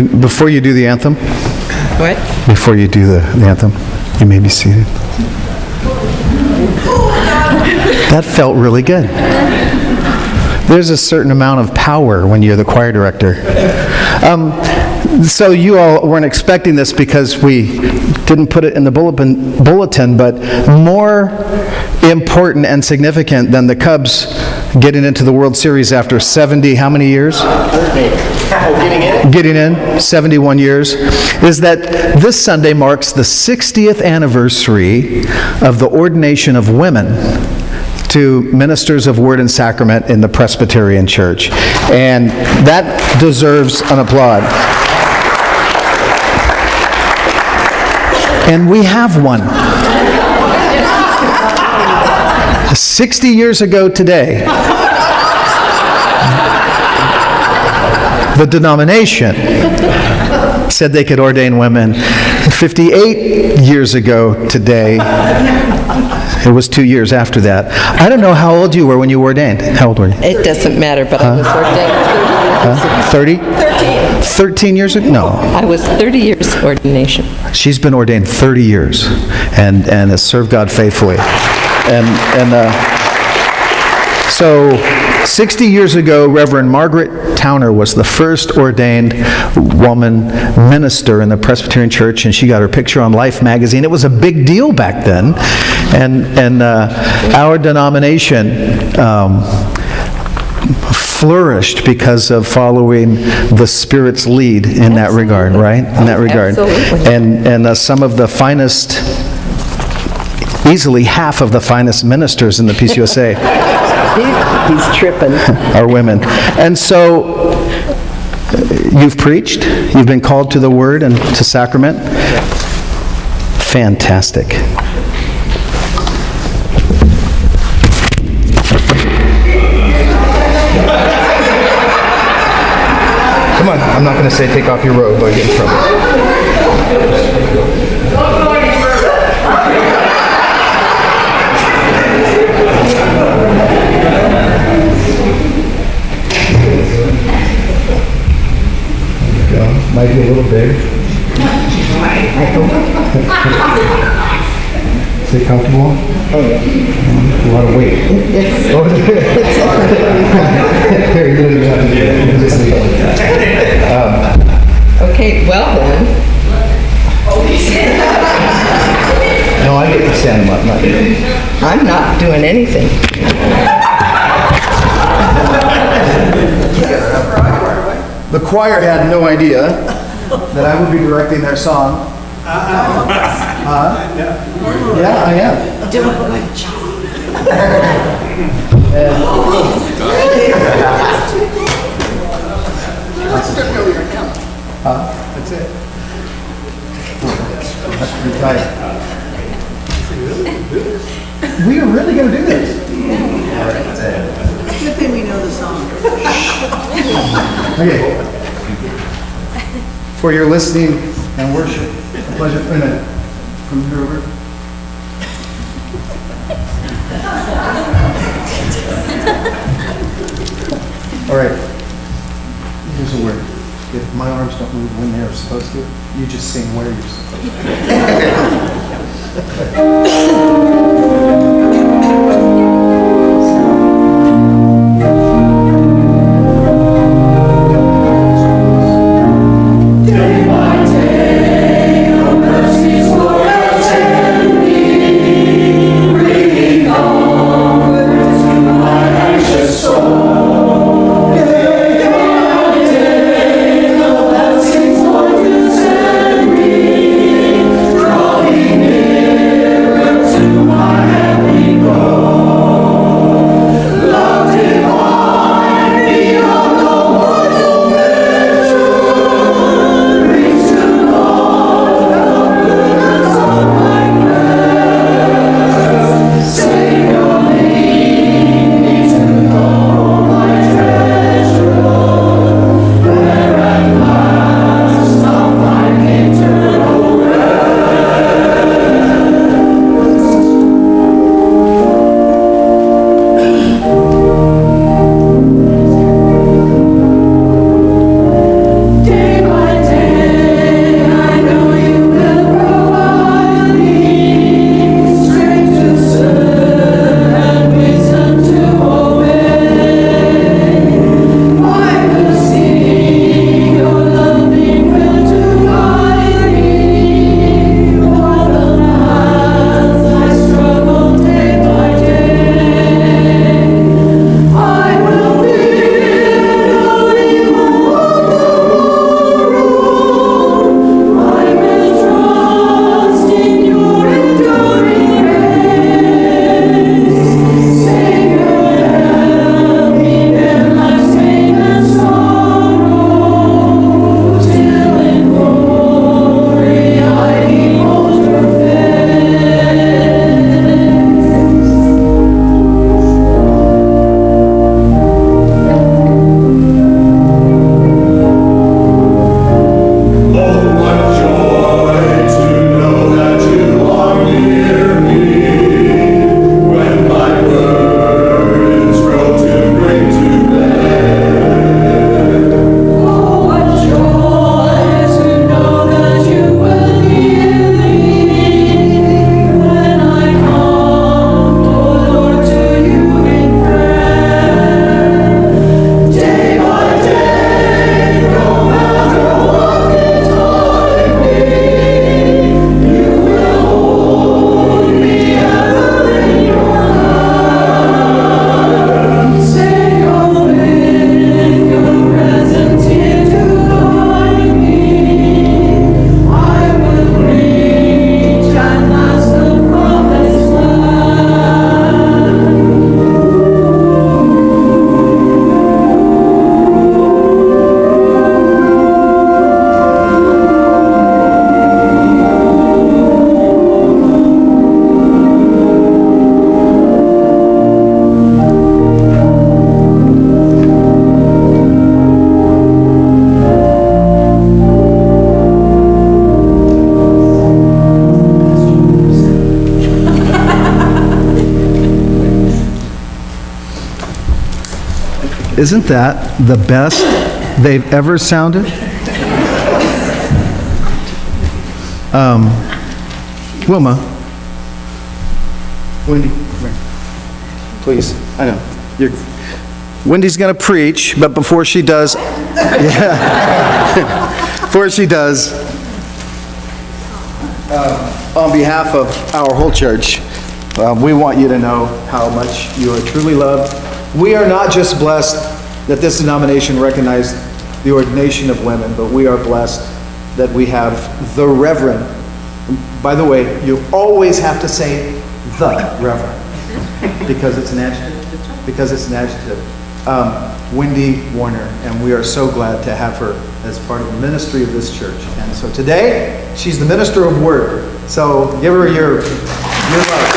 Before you do the anthem, What? before you do the anthem, you may be seated. That felt really good. There's a certain amount of power when you're the choir director. So you all weren't expecting this because we didn't put it in the bulletin, but more important and significant than the Cubs getting into the World Series after 70, how many years? Getting in, 71 years, is that this Sunday marks the 60th anniversary of the ordination of women to ministers of word and sacrament in the Presbyterian Church. And that deserves an applaud. And we have one. 60 years ago today, the denomination said they could ordain women. 58 years ago today, it was 2 years after that. I don't know how old you were when you were ordained. How old were you? It doesn't matter, but I was ordained 30? 13 years ago? No. I was 30 years ordination. She's been ordained 30 years and has served God faithfully. So 60 years ago, Reverend Margaret Towner was the first ordained woman minister in the Presbyterian Church, and she got her picture on Life magazine. It was a big deal back then. And our denomination flourished because of following the Spirit's lead in that regard, right? In that regard. Absolutely. And some of the finest, easily half of the finest ministers in the PCUSA He's tripping. are women. And so you've preached, you've been called to the Word and to sacrament. Fantastic. Come on, I'm not going to say take off your robe or get in trouble. Might be a little big. Is it comfortable? Oh, yeah. A lot of weight. Yes. Here, you don't even have to do it. You can just leave it. Okay, well then. No, I get to stand them up, not you. I'm not doing anything. The choir had no idea that I would be directing their song. Yeah, I am. Do a good job. That's it. That's pretty tight. We are really going to do this. Good thing we know the song. Okay. For your listening and worship, a pleasure. Wait a minute. From here over. All right. Here's a word. If my arms don't move when they're supposed to, you just sing where you're supposed to. To my Isn't that the best they've ever sounded? Wilma. Wendy, come here. Please, I know. Wendy's going to preach, but before she does, before she does, on behalf of our whole church, we want you to know how much you are truly loved. We are not just blessed that this denomination recognized the ordination of women, but we are blessed that we have the Reverend. By the way, you always have to say the Reverend, because it's an adjective. Wendy Warner, and we are so glad to have her as part of the ministry of this church. And so today, she's the minister of word. So give her your love.